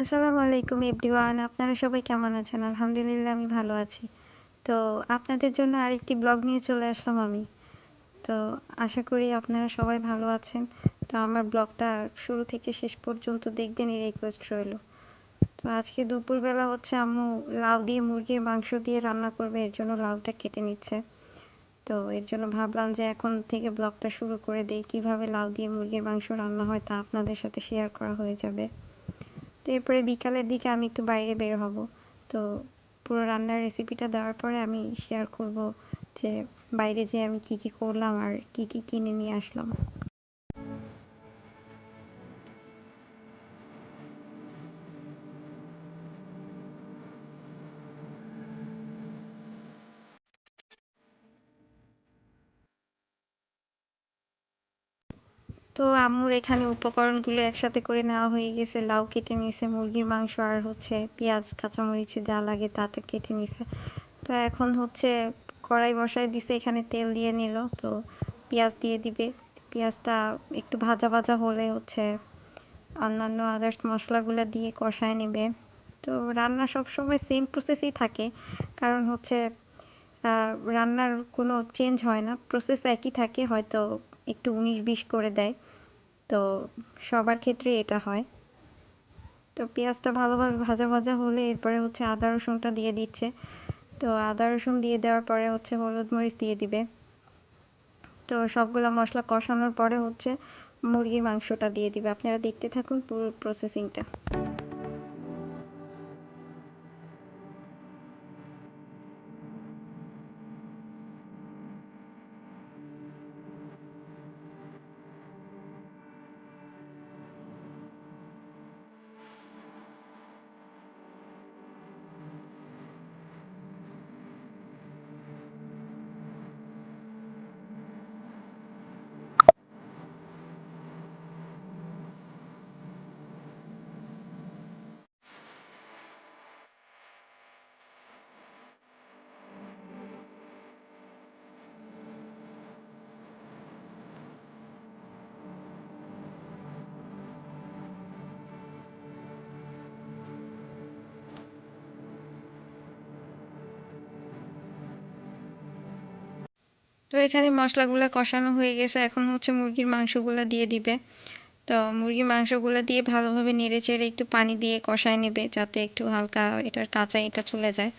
আসসালামু আলাইকুম এভরিওয়ান। আপনারা সবাই কেমন আছেন? আলহামদুলিল্লাহ আমি ভালো আছি। তো আপনাদের জন্য আরেকটি ব্লগ নিয়ে চলে আসলাম আমি। তো আশা করি আপনারা সবাই ভালো আছেন। তো আমার ব্লগটা শুরু থেকে শেষ পর্যন্ত দেখবেন এই রিকোয়েস্ট রইলো। তো আজকে দুপুরবেলা হচ্ছে আম্মু লাউ দিয়ে মুরগির মাংস দিয়ে রান্না করবে, এর জন্য লাউটা কেটে নিচ্ছে। তো এর জন্য ভাবলাম যে এখন থেকে ব্লগটা শুরু করে দেই। কিভাবে লাউ দিয়ে মুরগির মাংস রান্না হয় তা আপনাদের সাথে শেয়ার করা হয়ে যাবে। তো এরপরে বিকালের দিকে আমি একটু বাইরে বের হব। তো পুরো রান্নার রেসিপিটা দেওয়ার পরে আমি শেয়ার করব যে বাইরে যেয়ে আমি কি কি করলাম আর কি কি কিনে নিয়ে আসলাম। তো আম্মুর এখানে উপকরণগুলো একসাথে করে নেওয়া হয়ে গেছে। লাউ কেটে নিয়েছে, মুরগির মাংস আর হচ্ছে পেঁয়াজ কাঁচামরিচ যা লাগে তাতে কেটে নিয়েছে। তো এখন হচ্ছে কড়াই বসায় দিছে, এখানে তেল দিয়ে নিল। তো পেঁয়াজ দিয়ে দিবে। পেঁয়াজটা একটু ভাজা ভাজা হলে হচ্ছে অন্যান্য আদার্স মশলাগুলো দিয়ে কষায় নেবে। তো রান্না সবসময় সেম প্রসেসই থাকে, কারণ হচ্ছে রান্নার কোনো চেঞ্জ হয় না, প্রসেস একই থাকে, হয়তো একটু ১৯-২০ করে দেয়। তো সবার ক্ষেত্রে এটা হয়। তো পেঁয়াজটা ভালোভাবে ভাজা ভাজা হলে এরপরে হচ্ছে আদা রসুনটা দিয়ে দিচ্ছে। তো আদা রসুন দিয়ে দেওয়ার পরে হচ্ছে হলুদ মরিচ দিয়ে দিবে। তো সবগুলা মশলা কষানোর পরে হচ্ছে মুরগির মাংসটা দিয়ে দিবে। আপনারা দেখতে থাকুন পুরো প্রসেসিংটা। তো এখানে মশলাগুলো কষানো হয়ে গেছে, এখন হচ্ছে মুরগির মাংসগুলো দিয়ে দিবে। তো মুরগির মাংসগুলো দিয়ে ভালোভাবে নেড়েচেড়ে একটু পানি দিয়ে কষায় নেবে, যাতে একটু হালকা এটার কাঁচা এটা চলে যায়।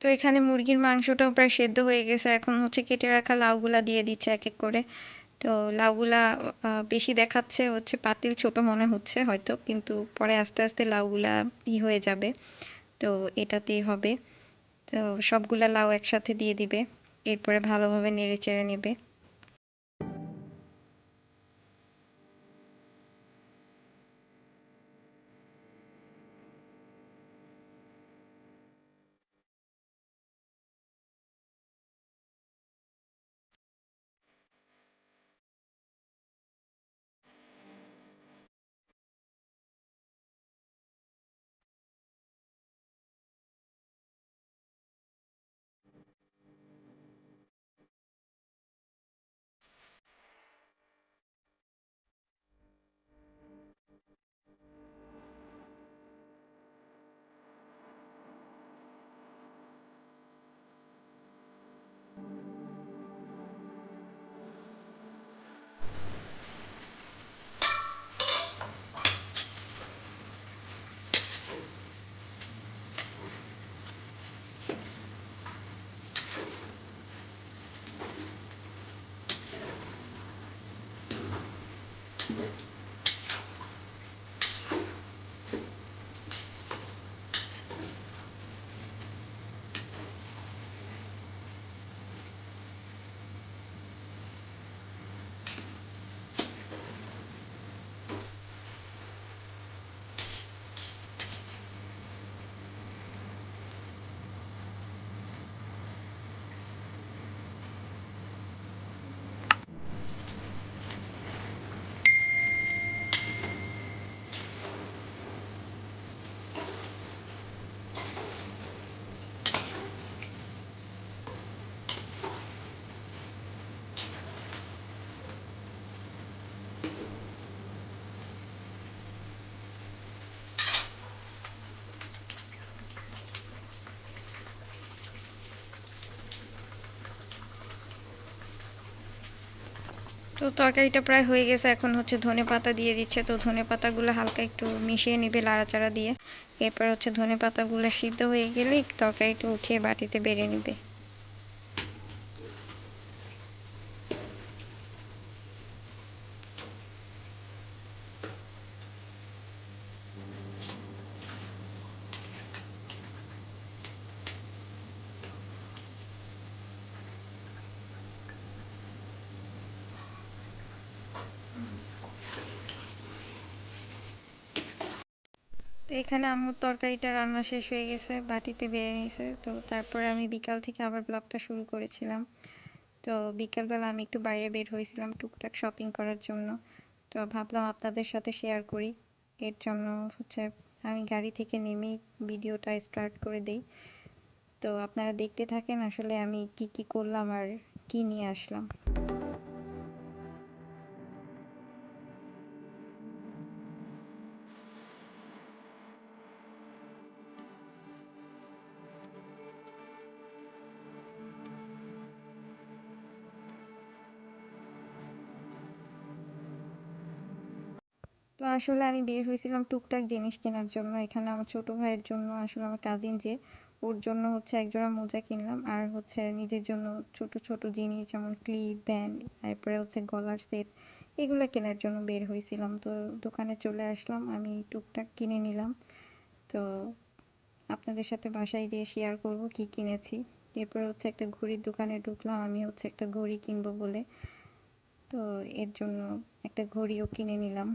তো এখানে মুরগির মাংসটাও প্রায় সেদ্ধ হয়ে গেছে, এখন হচ্ছে কেটে রাখা লাউগুলা দিয়ে দিচ্ছে এক এক করে। তো লাউগুলা বেশি দেখাচ্ছে হচ্ছে পাতিল ছোট মনে হচ্ছে হয়তো, কিন্তু পরে আস্তে আস্তে লাউগুলা হয়ে যাবে। তো এটাতেই হবে। তো সবগুলা লাউ একসাথে দিয়ে দিবে, এরপরে ভালোভাবে নেড়ে চেড়ে নেবে। তো তরকারিটা প্রায় হয়ে গেছে, এখন হচ্ছে ধনেপাতা দিয়ে দিচ্ছে। তো ধনেপাতাগুলো হালকা একটু মিশিয়ে নিবে নাড়াচাড়া দিয়ে। এরপর হচ্ছে ধনেপাতাগুলো সিদ্ধ হয়ে গেলেই তরকারিটা উঠিয়ে বাটিতে বেড়ে নিবে। তো এখানে আমার তরকারিটা রান্না শেষ হয়ে গেছে, বাটিতে বেড়ে নিয়েছে। তো তারপরে আমি বিকাল থেকে আবার ব্লগটা শুরু করেছিলাম। তো বিকালবেলা আমি একটু বাইরে বের হয়েছিলাম টুকটাক শপিং করার জন্য। তো ভাবলাম আপনাদের সাথে শেয়ার করি। এর জন্য হচ্ছে আমি গাড়ি থেকে নেমেই ভিডিওটা স্টার্ট করে দেই। তো আপনারা দেখতে থাকেন আসলে আমি কি কি করলাম আর কি নিয়ে আসলাম। তো আসলে আমি বের হয়েছিলাম টুকটাক জিনিস কেনার জন্য। এখানে আমার ছোট ভাইয়ের জন্য, আসলে আমার কাজিন যে, ওর জন্য হচ্ছে একজোড়া মোজা কিনলাম, আর হচ্ছে নিজের জন্য ছোট ছোট জিনিস যেমন ক্লিপ, ব্যান্ড, তারপরে হচ্ছে গলার সেট, এগুলো কেনার জন্য বের হয়েছিলাম। তো দোকানে চলে আসলাম, আমি টুকটাক কিনে নিলাম। তো আপনাদের সাথে বাসায় যেয়ে শেয়ার করব কি কিনেছি। এরপর হচ্ছে একটা ঘড়ির দোকানে ঢুকলাম, আমি হচ্ছে একটা ঘড়ি কিনবো বলে। তো এর জন্য একটা ঘড়িও কিনে নিলাম।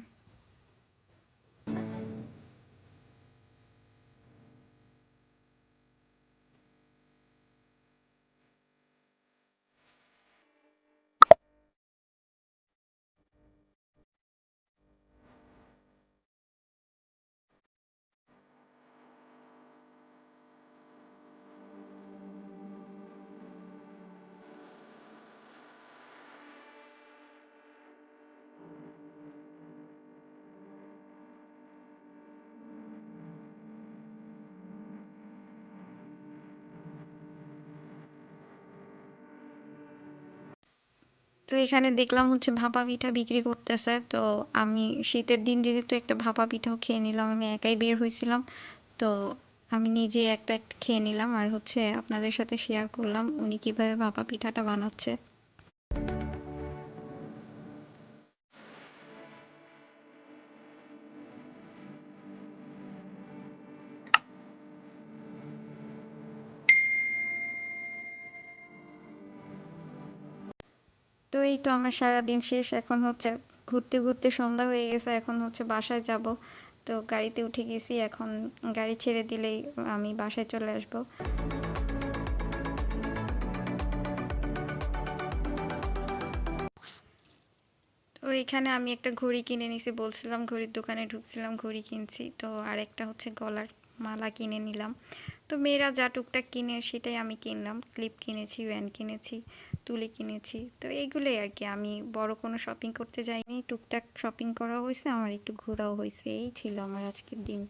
তো এখানে দেখলাম হচ্ছে ভাপা পিঠা বিক্রি করতেছে। তো আমি শীতের দিন যেহেতু একটা ভাপা পিঠাও খেয়ে নিলাম, আমি একাই বের হয়েছিলাম। তো আমি নিজে একটা একটা খেয়ে নিলাম, আর হচ্ছে আপনাদের সাথে শেয়ার করলাম উনি কিভাবে ভাপা পিঠাটা বানাচ্ছে। তো এই তো আমার সারাদিন শেষ, এখন হচ্ছে ঘুরতে ঘুরতে সন্ধ্যা হয়ে গেছে, এখন হচ্ছে বাসায় যাব। তো গাড়িতে উঠে গেছি, এখন গাড়ি ছেড়ে দিলেই আমি বাসায় চলে আসব। তো এখানে আমি একটা ঘড়ি কিনে নিছি, বলছিলাম ঘড়ির দোকানে ঢুকছিলাম ঘড়ি কিনছি। তো আর একটা হচ্ছে গলার মালা কিনে নিলাম। তো মেয়েরা যা টুকটাক কিনে সেটাই আমি কিনলাম, ক্লিপ কিনেছি, ব্যান্ড কিনেছি, তুলি কিনেছি। তো এইগুলোই আর কি, আমি বড় কোনো শপিং করতে যাইনি, টুকটাক শপিং করা হয়েছে, আমার একটু ঘোরাও হয়েছে। এই ছিল আমার আজকের দিন।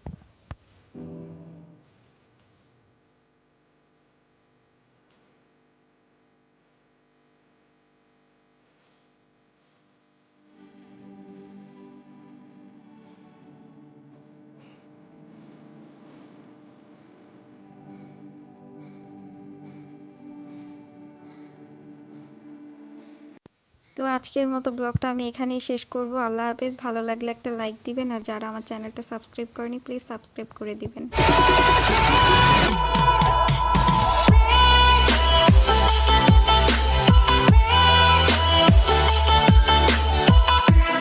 তো আজকের মতো ব্লগটা আমি এখানেই শেষ করব। আল্লাহ হাফেজ। ভালো লাগলে একটা লাইক দিবেন, আর যারা আমার চ্যানেলটা সাবস্ক্রাইব করেনি প্লিজ সাবস্ক্রাইব করে দিবেন।